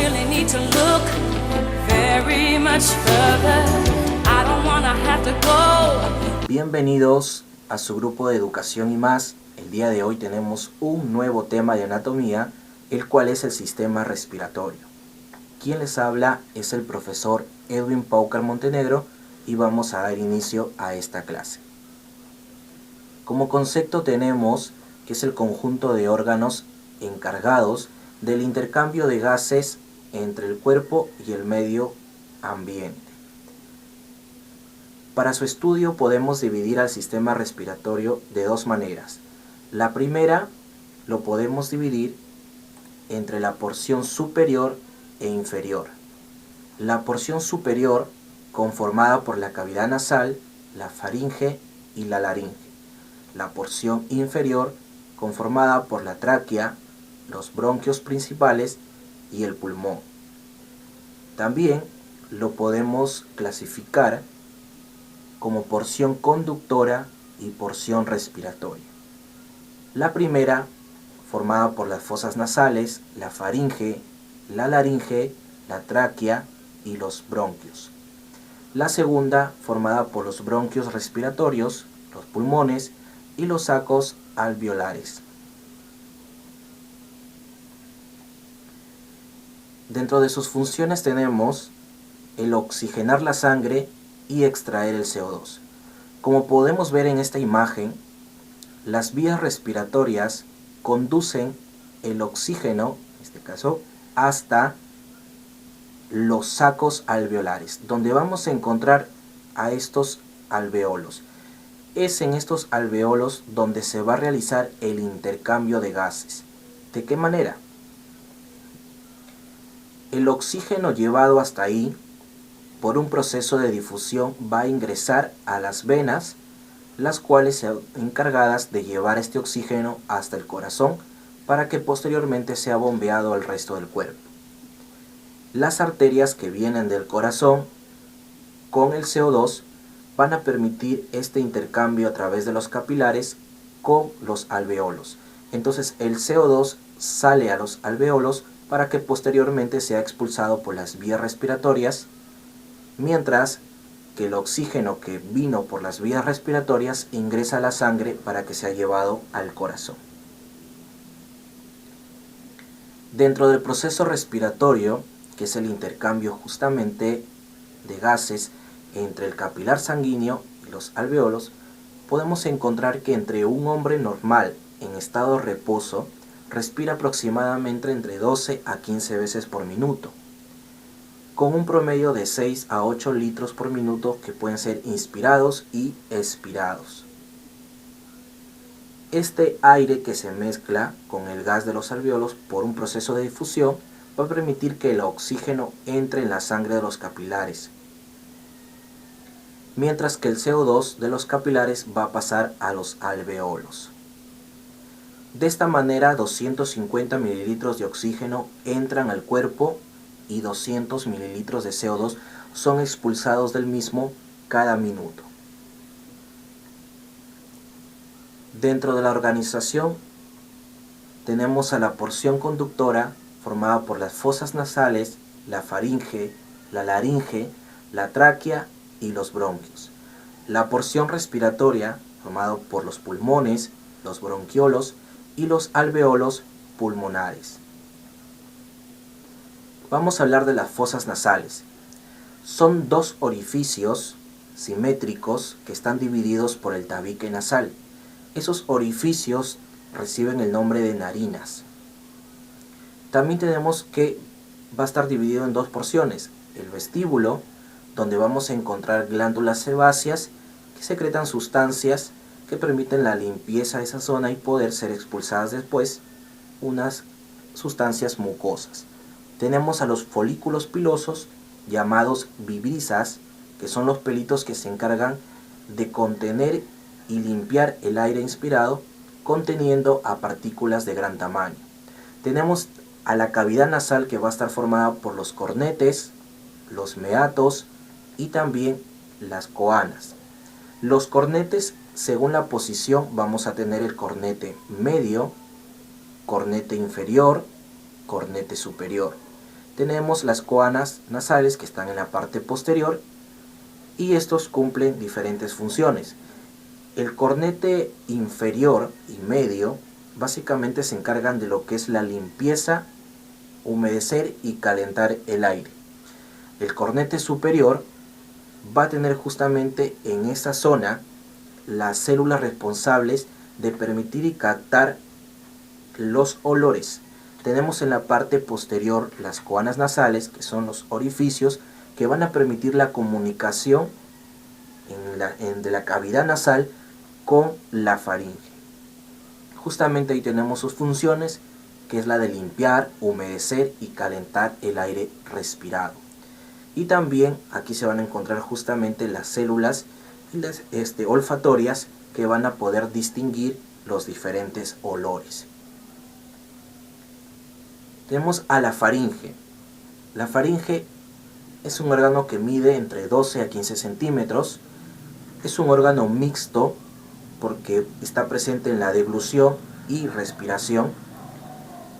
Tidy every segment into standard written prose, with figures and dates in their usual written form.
really need to look very much further. I don't wanna have to go. Bienvenidos a su grupo de Educación y Más. El día de hoy tenemos un nuevo tema de anatomía, el cual es el sistema respiratorio. Quien les habla es el profesor Edwin Paucar Montenegro y vamos a dar inicio a esta clase. Como concepto tenemos que es el conjunto de órganos encargados del intercambio de gases entre el cuerpo y el medio ambiente. Para su estudio podemos dividir al sistema respiratorio de dos maneras. La primera lo podemos dividir entre la porción superior e inferior. La porción superior conformada por la cavidad nasal, la faringe y la laringe. La porción inferior conformada por la tráquea, los bronquios principales y el pulmón. También lo podemos clasificar como porción conductora y porción respiratoria. La primera, formada por las fosas nasales, la faringe, la laringe, la tráquea y los bronquios. La segunda, formada por los bronquios respiratorios, los pulmones y los sacos alveolares. Dentro de sus funciones tenemos el oxigenar la sangre y extraer el CO2. Como podemos ver en esta imagen, las vías respiratorias conducen el oxígeno, en este caso, hasta los sacos alveolares, donde vamos a encontrar a estos alveolos. Es en estos alveolos donde se va a realizar el intercambio de gases. ¿De qué manera? El oxígeno llevado hasta ahí, por un proceso de difusión, va a ingresar a las venas, las cuales sean encargadas de llevar este oxígeno hasta el corazón para que posteriormente sea bombeado al resto del cuerpo. Las arterias que vienen del corazón con el CO2 van a permitir este intercambio a través de los capilares con los alveolos. Entonces el CO2 sale a los alveolos para que posteriormente sea expulsado por las vías respiratorias, mientras que el oxígeno que vino por las vías respiratorias ingresa a la sangre para que sea llevado al corazón. Dentro del proceso respiratorio, que es el intercambio justamente de gases entre el capilar sanguíneo y los alveolos, podemos encontrar que entre un hombre normal en estado de reposo respira aproximadamente entre 12 a 15 veces por minuto, con un promedio de 6 a 8 litros por minuto que pueden ser inspirados y expirados. Este aire que se mezcla con el gas de los alveolos por un proceso de difusión va a permitir que el oxígeno entre en la sangre de los capilares, mientras que el CO2 de los capilares va a pasar a los alveolos. De esta manera 250 mililitros de oxígeno entran al cuerpo y 200 mililitros de CO2 son expulsados del mismo cada minuto. Dentro de la organización tenemos a la porción conductora formada por las fosas nasales, la faringe, la laringe, la tráquea y los bronquios. La porción respiratoria formada por los pulmones, los bronquiolos y los alveolos pulmonares. Vamos a hablar de las fosas nasales. Son dos orificios simétricos que están divididos por el tabique nasal. Esos orificios reciben el nombre de narinas. También tenemos que va a estar dividido en dos porciones. El vestíbulo, donde vamos a encontrar glándulas sebáceas que secretan sustancias que permiten la limpieza de esa zona y poder ser expulsadas después unas sustancias mucosas. Tenemos a los folículos pilosos, llamados vibrisas, que son los pelitos que se encargan de contener y limpiar el aire inspirado, conteniendo a partículas de gran tamaño. Tenemos a la cavidad nasal, que va a estar formada por los cornetes, los meatos y también las coanas. Los cornetes, según la posición, vamos a tener el cornete medio, cornete inferior, cornete superior. Tenemos las coanas nasales que están en la parte posterior y estos cumplen diferentes funciones. El cornete inferior y medio básicamente se encargan de lo que es la limpieza, humedecer y calentar el aire. El cornete superior va a tener justamente en esta zona las células responsables de permitir y captar los olores. Tenemos en la parte posterior las coanas nasales, que son los orificios que van a permitir la comunicación de la cavidad nasal con la faringe. Justamente ahí tenemos sus funciones, que es la de limpiar, humedecer y calentar el aire respirado. Y también aquí se van a encontrar justamente las células olfatorias que van a poder distinguir los diferentes olores. Tenemos a la faringe. La faringe es un órgano que mide entre 12 a 15 centímetros. Es un órgano mixto porque está presente en la deglución y respiración.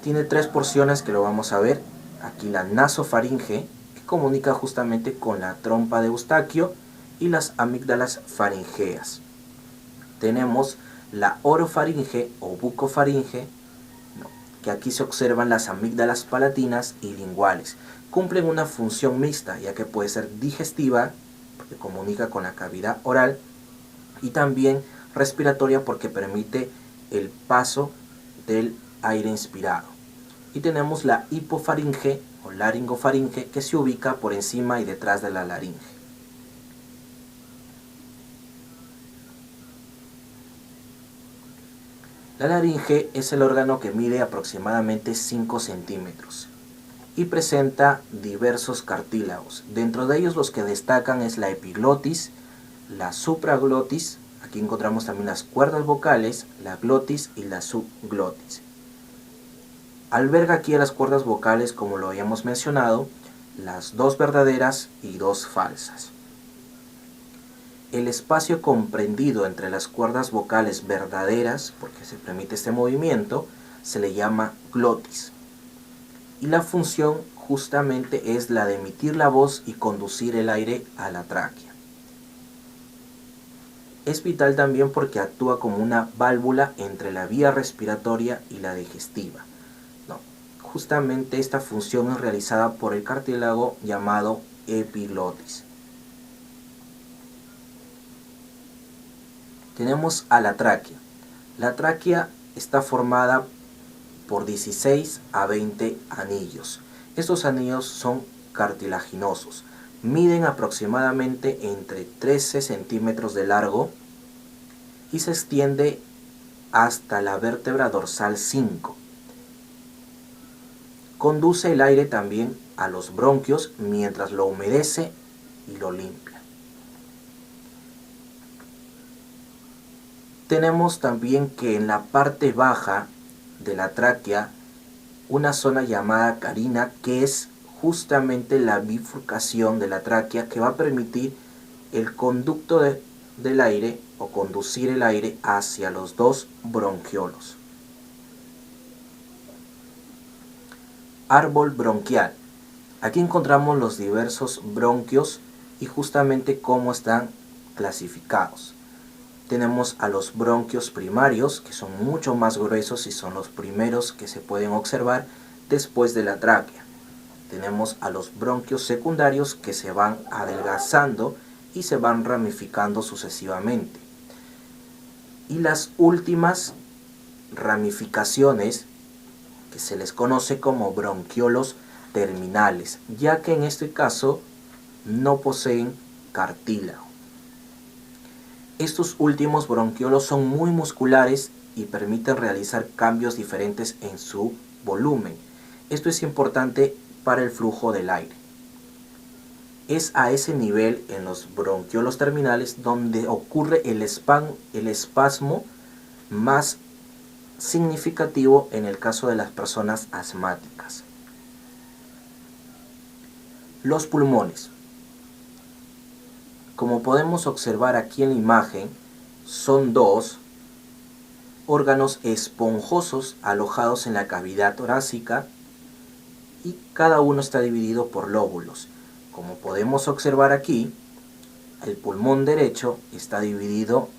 Tiene 3 porciones que lo vamos a ver. Aquí la nasofaringe, que comunica justamente con la trompa de Eustaquio, y las amígdalas faringeas. Tenemos la orofaringe o bucofaringe, que aquí se observan las amígdalas palatinas y linguales. Cumplen una función mixta, ya que puede ser digestiva, porque comunica con la cavidad oral, y también respiratoria, porque permite el paso del aire inspirado. Y tenemos la hipofaringe o laringofaringe, que se ubica por encima y detrás de la laringe. La laringe es el órgano que mide aproximadamente 5 centímetros y presenta diversos cartílagos. Dentro de ellos los que destacan es la epiglotis, la supraglotis, aquí encontramos también las cuerdas vocales, la glotis y la subglotis. Alberga aquí a las cuerdas vocales, como lo habíamos mencionado, las 2 verdaderas y 2 falsas. El espacio comprendido entre las cuerdas vocales verdaderas, porque se permite este movimiento, se le llama glotis. Y la función justamente es la de emitir la voz y conducir el aire a la tráquea. Es vital también porque actúa como una válvula entre la vía respiratoria y la digestiva. Justamente esta función es realizada por el cartílago llamado epiglotis. Tenemos a la tráquea. La tráquea está formada por 16 a 20 anillos. Estos anillos son cartilaginosos. Miden aproximadamente entre 13 centímetros de largo y se extiende hasta la vértebra dorsal 5. Conduce el aire también a los bronquios mientras lo humedece y lo limpia. Tenemos también que en la parte baja de la tráquea una zona llamada carina, que es justamente la bifurcación de la tráquea que va a permitir el conducto del aire o conducir el aire hacia los 2 bronquiolos. Árbol bronquial. Aquí encontramos los diversos bronquios y justamente cómo están clasificados. Tenemos a los bronquios primarios, que son mucho más gruesos y son los primeros que se pueden observar después de la tráquea. Tenemos a los bronquios secundarios, que se van adelgazando y se van ramificando sucesivamente. Y las últimas ramificaciones, que se les conoce como bronquiolos terminales, ya que en este caso no poseen cartílago. Estos últimos bronquiolos son muy musculares y permiten realizar cambios diferentes en su volumen. Esto es importante para el flujo del aire. Es a ese nivel, en los bronquiolos terminales, donde ocurre el espasmo más significativo en el caso de las personas asmáticas. Los pulmones. Como podemos observar aquí en la imagen, son 2 órganos esponjosos alojados en la cavidad torácica y cada uno está dividido por lóbulos. Como podemos observar aquí, el pulmón derecho está dividido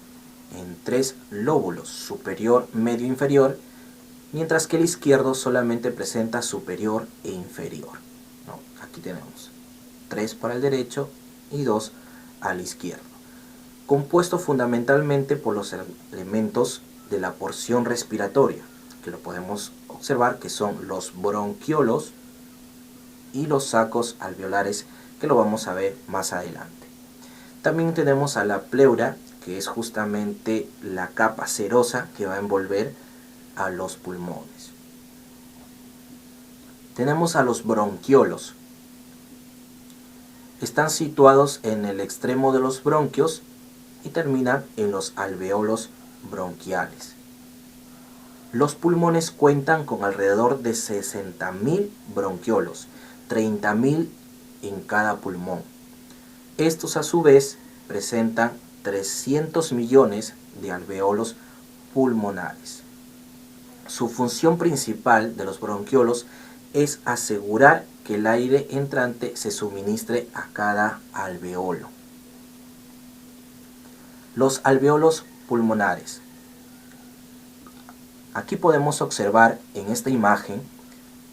en 3 lóbulos, superior, medio e inferior, mientras que el izquierdo solamente presenta superior e inferior, ¿no? Aquí tenemos 3 para el derecho y 2 al izquierdo, compuesto fundamentalmente por los elementos de la porción respiratoria, que lo podemos observar que son los bronquiolos y los sacos alveolares, que lo vamos a ver más adelante. También tenemos a la pleura, que es justamente la capa cerosa que va a envolver a los pulmones. Tenemos a los bronquiolos. Están situados en el extremo de los bronquios y terminan en los alveolos bronquiales. Los pulmones cuentan con alrededor de 60.000 bronquiolos, 30.000 en cada pulmón. Estos a su vez presentan 300 millones de alveolos pulmonares. Su función principal de los bronquiolos es asegurar que el aire entrante se suministre a cada alveolo. Los alveolos pulmonares. Aquí podemos observar en esta imagen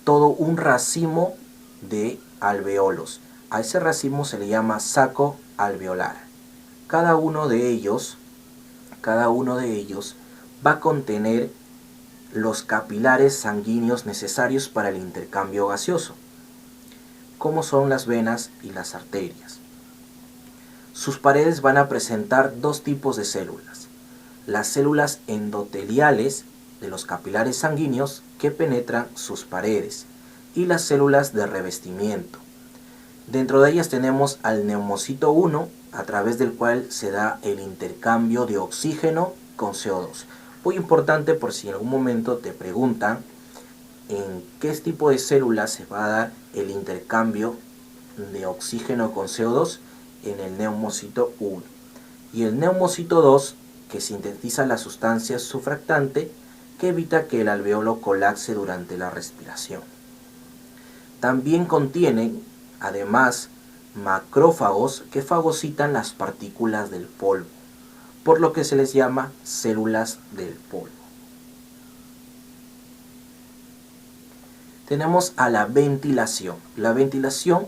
todo un racimo de alveolos. A ese racimo se le llama saco alveolar. Cada uno de ellos va a contener los capilares sanguíneos necesarios para el intercambio gaseoso, como son las venas y las arterias. Sus paredes van a presentar 2 tipos de células: las células endoteliales de los capilares sanguíneos que penetran sus paredes y las células de revestimiento. Dentro de ellas tenemos al neumocito 1, a través del cual se da el intercambio de oxígeno con CO2. Muy importante por si en algún momento te preguntan en qué tipo de células se va a dar el intercambio de oxígeno con CO2, en el neumocito 1. Y el neumocito 2, que sintetiza la sustancia surfactante que evita que el alveolo colapse durante la respiración. También contienen, además, macrófagos que fagocitan las partículas del polvo, por lo que se les llama células del polvo. Tenemos a la ventilación. La ventilación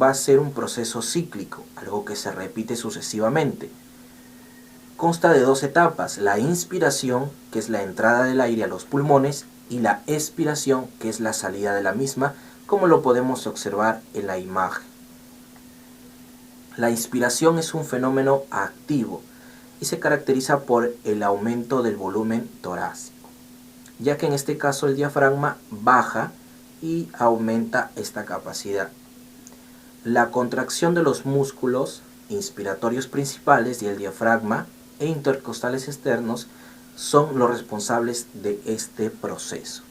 va a ser un proceso cíclico, algo que se repite sucesivamente. Consta de 2 etapas: la inspiración, que es la entrada del aire a los pulmones, y la expiración, que es la salida de la misma, como lo podemos observar en la imagen. La inspiración es un fenómeno activo y se caracteriza por el aumento del volumen torácico, ya que en este caso el diafragma baja y aumenta esta capacidad. La contracción de los músculos inspiratorios principales y el diafragma e intercostales externos son los responsables de este proceso.